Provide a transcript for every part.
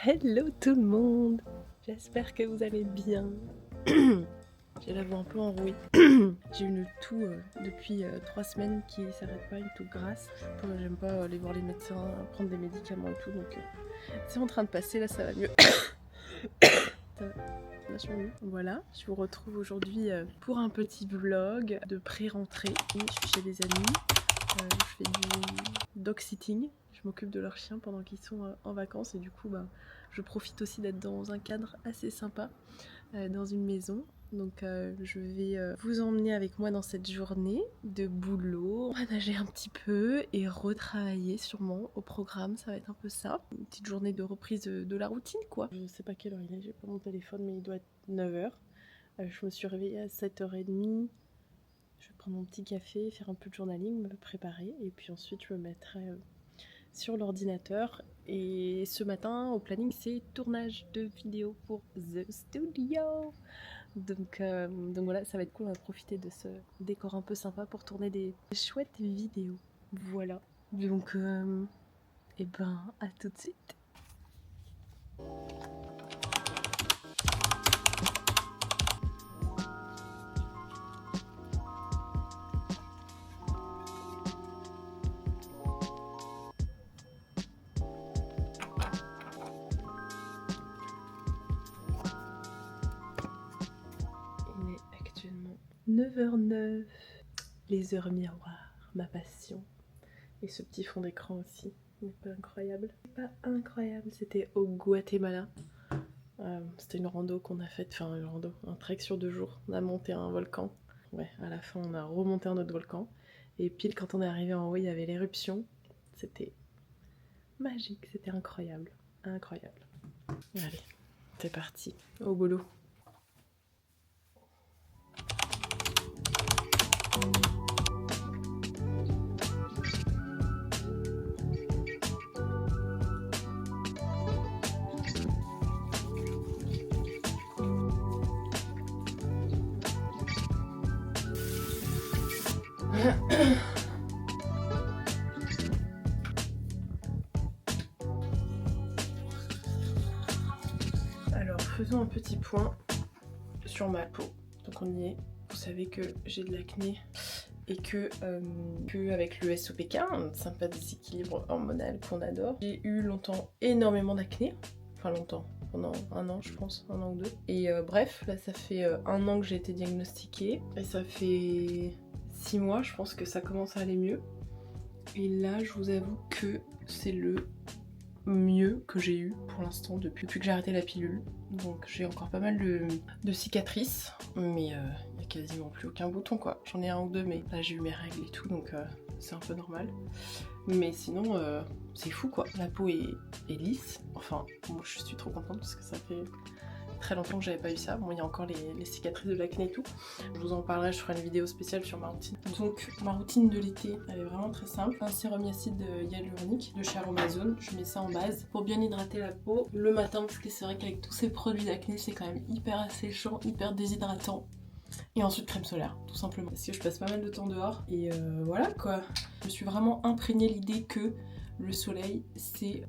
Hello tout le monde, j'espère que vous allez bien. J'ai la voix un peu enrouée. J'ai une toux depuis 3 semaines qui s'arrête pas, une toux grasse. J'aime pas aller voir les médecins, prendre des médicaments et tout, donc c'est en train de passer, là ça va mieux. Vachement mieux. Voilà, je vous retrouve aujourd'hui pour un petit vlog de pré-rentrée. Je suis chez des amis, je fais du dog sitting. Je m'occupe de leurs chiens pendant qu'ils sont en vacances et du coup je profite aussi d'être dans un cadre assez sympa, dans une maison. Donc je vais vous emmener avec moi dans cette journée de boulot. On va nager un petit peu et retravailler sûrement au programme, ça va être un peu ça. Une petite journée de reprise de la routine quoi. Je sais pas quelle heure il est, j'ai pas mon téléphone mais il doit être 9h. Je me suis réveillée à 7h30. Je vais prendre mon petit café, faire un peu de journaling, me préparer et puis ensuite je me mettrai sur l'ordinateur. Et ce matin au planning c'est tournage de vidéo pour The Studio. Donc voilà, ça va être cool, on va profiter de ce décor un peu sympa pour tourner des chouettes vidéos. Voilà, donc et ben à tout de suite. Il est actuellement 9h09, les heures miroirs, ma passion. Et ce petit fond d'écran aussi, n'est pas incroyable? Pas incroyable, c'était au Guatemala. C'était une rando qu'on a faite, enfin une rando, un trek sur 2 jours. On a monté un volcan. Ouais, à la fin on a remonté un autre volcan. Et pile quand on est arrivé en haut, il y avait l'éruption. C'était magique, c'était incroyable. Incroyable. Allez, c'est parti, au boulot. Alors faisons un petit point sur ma peau. Donc on y est. Vous savez que j'ai de l'acné et que avec le SOPK, un sympa déséquilibre hormonal qu'on adore, j'ai eu longtemps énormément d'acné. Enfin longtemps, pendant 1 an je pense, 1 an ou 2. Et bref, là ça fait 1 an que j'ai été diagnostiquée et ça fait 6 mois je pense que ça commence à aller mieux. Et là je vous avoue que c'est le mieux que j'ai eu pour l'instant depuis que j'ai arrêté la pilule. Donc j'ai encore pas mal de cicatrices, mais il n'y a quasiment plus aucun bouton quoi. J'en ai 1 ou 2 mais là j'ai eu mes règles et tout donc c'est un peu normal. Mais sinon c'est fou quoi, la peau est lisse. Enfin moi je suis trop contente parce que ça fait très longtemps que j'avais pas eu ça. Bon il y a encore les cicatrices de l'acné et tout. Je vous en parlerai, je ferai une vidéo spéciale sur ma routine. Donc ma routine de l'été elle est vraiment très simple. Un sérum acide hyaluronique de chez Aromazone, je mets ça en base pour bien hydrater la peau le matin parce que c'est vrai qu'avec tous ces produits d'acné c'est quand même hyper asséchant, hyper déshydratant. Et ensuite crème solaire, tout simplement. Parce que je passe pas mal de temps dehors et voilà quoi. Je me suis vraiment imprégnée l'idée que le soleil c'est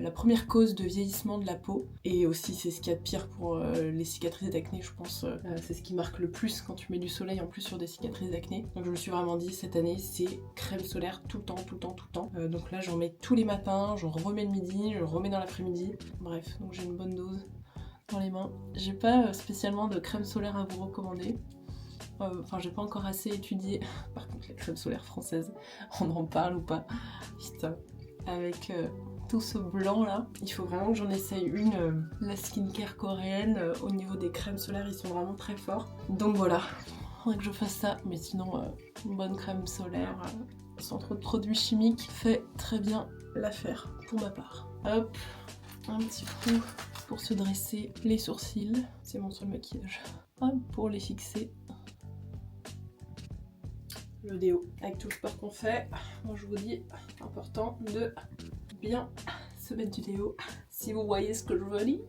la première cause de vieillissement de la peau et aussi c'est ce qu'il y a de pire pour les cicatrices d'acné je pense. C'est ce qui marque le plus quand tu mets du soleil en plus sur des cicatrices d'acné. Donc je me suis vraiment dit cette année c'est crème solaire tout le temps, tout le temps, tout le temps. Donc là j'en mets tous les matins, j'en remets le midi, je remets dans l'après-midi. Bref, donc j'ai une bonne dose dans les mains. J'ai pas spécialement de crème solaire à vous recommander. Enfin, j'ai pas encore assez étudié. Par contre, la crème solaire française, on en parle ou pas? Putain, avec tout ce blanc là, il faut vraiment que j'en essaye une. La skincare coréenne, au niveau des crèmes solaires, ils sont vraiment très forts. Donc voilà, faudrait que je fasse ça. Mais sinon, une bonne crème solaire, sans trop de produits chimiques, fait très bien l'affaire pour ma part. Hop, un petit coup pour se dresser les sourcils. C'est mon seul maquillage. Hop, pour les fixer. Le déo. Avec tout le sport qu'on fait, moi je vous dis, important de bien se mettre du déo, si vous voyez ce que je veux dire.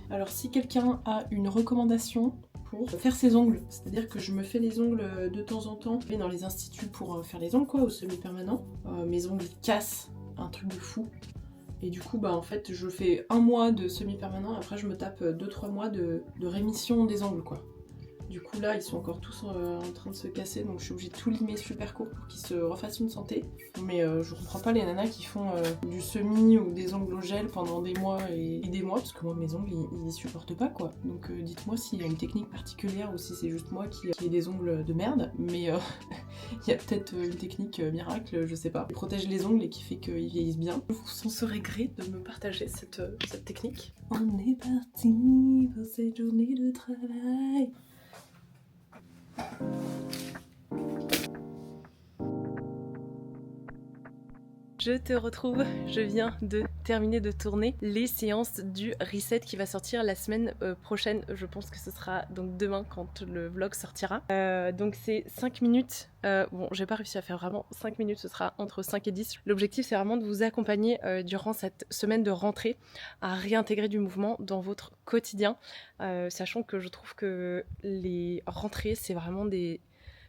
Alors si quelqu'un a une recommandation pour faire ses ongles, c'est-à-dire que je me fais les ongles de temps en temps, je vais dans les instituts pour faire les ongles quoi, au semi-permanent, mes ongles cassent, un truc de fou. Et du coup, bah en fait, je fais 1 mois de semi-permanent, après je me tape 2-3 mois de rémission des ongles, quoi. Du coup là ils sont encore tous en train de se casser, donc je suis obligée de tout limer super court pour qu'ils se refassent une santé. Mais je comprends pas les nanas qui font du semi ou des ongles au gel pendant des mois et des mois, parce que moi mes ongles ils supportent pas, quoi. Donc dites-moi s'il y a une technique particulière ou si c'est juste moi qui ai des ongles de merde, mais il y a peut-être une technique miracle, je sais pas, qui protège les ongles et qui fait qu'ils vieillissent bien. Vous en serez gré de me partager cette technique. On est parti pour cette journée de travail. Je te retrouve, je viens de terminer de tourner les séances du reset qui va sortir la semaine prochaine. Je pense que ce sera donc demain quand le vlog sortira. Donc c'est 5 minutes. Bon, j'ai pas réussi à faire vraiment 5 minutes, ce sera entre 5 et 10. L'objectif c'est vraiment de vous accompagner durant cette semaine de rentrée à réintégrer du mouvement dans votre quotidien. Sachant que je trouve que les rentrées c'est vraiment des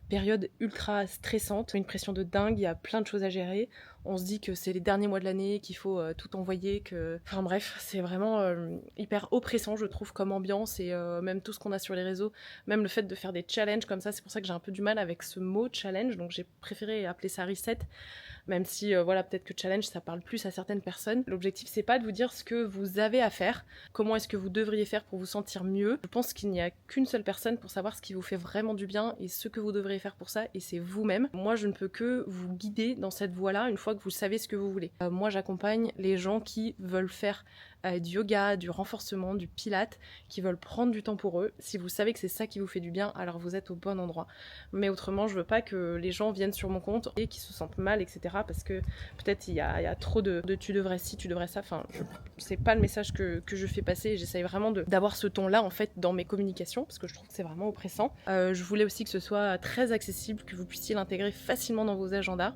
période ultra stressante, une pression de dingue, il y a plein de choses à gérer. On se dit que c'est les derniers mois de l'année, qu'il faut tout envoyer, que... Enfin bref, c'est vraiment hyper oppressant, je trouve, comme ambiance, et même tout ce qu'on a sur les réseaux, même le fait de faire des challenges comme ça, c'est pour ça que j'ai un peu du mal avec ce mot challenge, donc j'ai préféré appeler ça reset, même si voilà, peut-être que challenge ça parle plus à certaines personnes. L'objectif c'est pas de vous dire ce que vous avez à faire, comment est-ce que vous devriez faire pour vous sentir mieux. Je pense qu'il n'y a qu'une seule personne pour savoir ce qui vous fait vraiment du bien et ce que vous devriez faire pour ça, et c'est vous-même. Moi je ne peux que vous guider dans cette voie-là une fois que vous savez ce que vous voulez. Moi j'accompagne les gens qui veulent faire du yoga, du renforcement, du pilate, qui veulent prendre du temps pour eux. Si vous savez que c'est ça qui vous fait du bien, alors vous êtes au bon endroit. Mais autrement, je veux pas que les gens viennent sur mon compte et qu'ils se sentent mal, etc. Parce que peut-être il y a trop de tu devrais ci, tu devrais ça. Enfin, c'est pas le message que je fais passer, et j'essaye vraiment d'avoir ce ton-là en fait dans mes communications, parce que je trouve que c'est vraiment oppressant. Je voulais aussi que ce soit très accessible, que vous puissiez l'intégrer facilement dans vos agendas.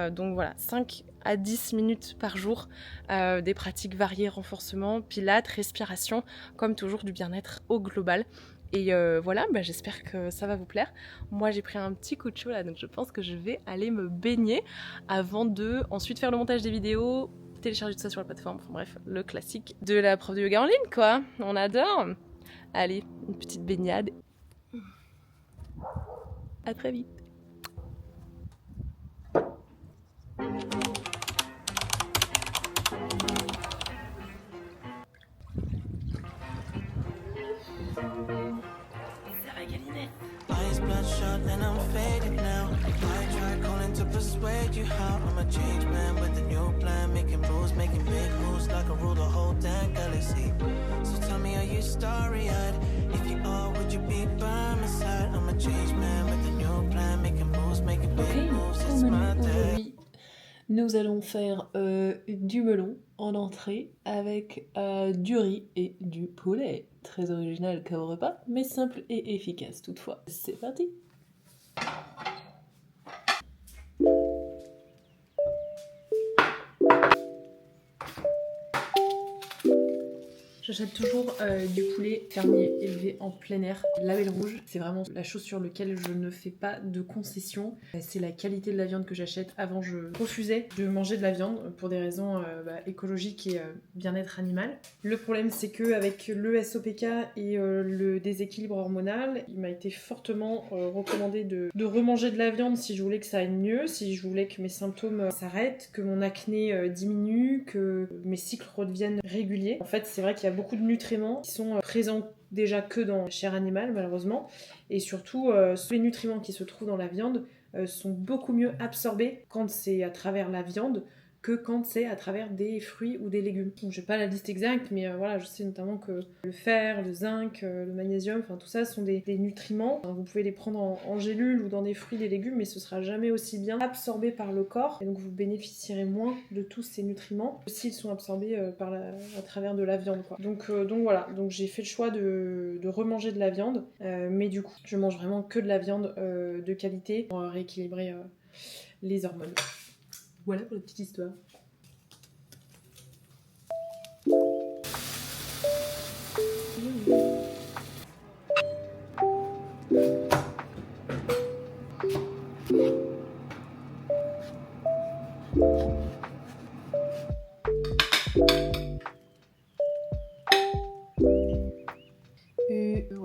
Donc voilà, 5 à 10 minutes par jour, des pratiques variées, renforcement, pilates, respiration, comme toujours du bien-être au global. Et voilà, bah, j'espère que ça va vous plaire. Moi j'ai pris un petit coup de chaud là, donc je pense que je vais aller me baigner avant de ensuite faire le montage des vidéos, télécharger tout ça sur la plateforme, enfin bref, le classique de la prof de yoga en ligne quoi, on adore. Allez, une petite baignade. À très vite. Eyes bloodshot and I'm faded now. I try calling to persuade you how I'm a changed man with a new plan, making rules, making big moves like I rule the whole damn galaxy. So tell me, are you starry-eyed? If you are, would you be by my side? I'm a changed man with a new plan, making moves, making big moves. It's my day. Aujourd'hui, nous allons faire du melon en entrée avec du riz et du poulet. Très original comme repas, mais simple et efficace toutefois. C'est parti! J'achète toujours du poulet fermier élevé en plein air, label rouge. C'est vraiment la chose sur laquelle je ne fais pas de concession. C'est la qualité de la viande que j'achète. Avant, je refusais de manger de la viande pour des raisons écologiques et bien-être animal. Le problème, c'est qu'avec le SOPK et le déséquilibre hormonal, il m'a été fortement recommandé de remanger de la viande si je voulais que ça aille mieux, si je voulais que mes symptômes s'arrêtent, que mon acné diminue, que mes cycles redeviennent réguliers. En fait, c'est vrai qu'il y a beaucoup de nutriments qui sont présents déjà que dans la chair animale malheureusement, et surtout les nutriments qui se trouvent dans la viande sont beaucoup mieux absorbés quand c'est à travers la viande que quand c'est à travers des fruits ou des légumes. Donc, je n'ai pas la liste exacte, mais voilà, je sais notamment que le fer, le zinc, le magnésium, enfin tout ça sont des nutriments. Vous pouvez les prendre en gélule ou dans des fruits, des légumes, mais ce sera jamais aussi bien absorbé par le corps, et donc vous bénéficierez moins de tous ces nutriments s'ils sont absorbés à travers de la viande, quoi. Donc voilà, donc j'ai fait le choix de remanger de la viande, mais du coup je mange vraiment que de la viande de qualité pour rééquilibrer les hormones. Voilà pour la petite histoire.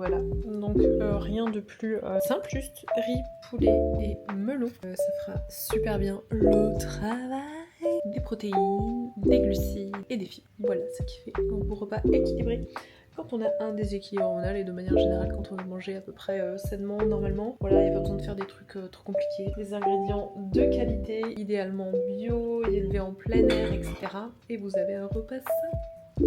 Voilà, donc rien de plus simple, juste riz, poulet et melon. Ça fera super bien le travail. Des protéines, des glucides et des fibres. Voilà ce qui fait un bon repas équilibré. Quand on a un déséquilibre hormonal et de manière générale quand on veut manger à peu près sainement, normalement, voilà, il n'y a pas besoin de faire des trucs trop compliqués. Des ingrédients de qualité, idéalement bio, élevés en plein air, etc. Et vous avez un repas sain.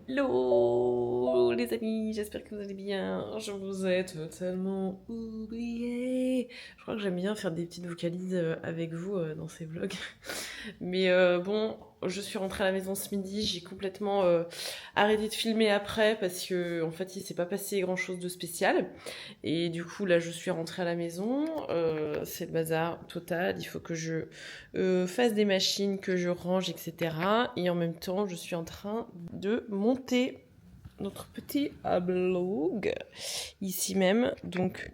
Hello les amis, j'espère que vous allez bien. Je vous ai totalement oublié. Je crois que j'aime bien faire des petites vocalises avec vous dans ces vlogs. Mais bon, je suis rentrée à la maison ce midi, j'ai complètement arrêté de filmer après parce que en fait il s'est pas passé grand chose de spécial. Et du coup là je suis rentrée à la maison, c'est le bazar total, il faut que je fasse des machines, que je range, etc. Et en même temps je suis en train de monter notre petit blog ici même. Donc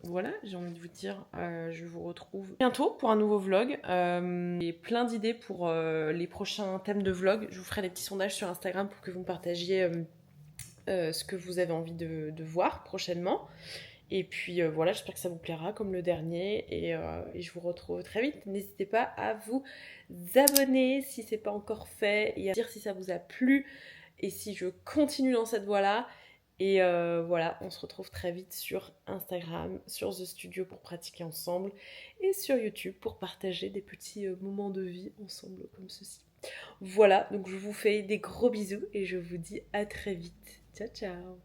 voilà, j'ai envie de vous dire, je vous retrouve bientôt pour un nouveau vlog. J'ai plein d'idées pour les prochains thèmes de vlog. Je vous ferai des petits sondages sur Instagram pour que vous me partagiez ce que vous avez envie de voir prochainement. Et puis voilà, j'espère que ça vous plaira comme le dernier et je vous retrouve très vite. N'hésitez pas à vous abonner si c'est pas encore fait et à dire si ça vous a plu et si je continue dans cette voie-là. Et voilà, on se retrouve très vite sur Instagram, sur The Studio pour pratiquer ensemble et sur YouTube pour partager des petits moments de vie ensemble comme ceci. Voilà, donc je vous fais des gros bisous et je vous dis à très vite. Ciao ciao.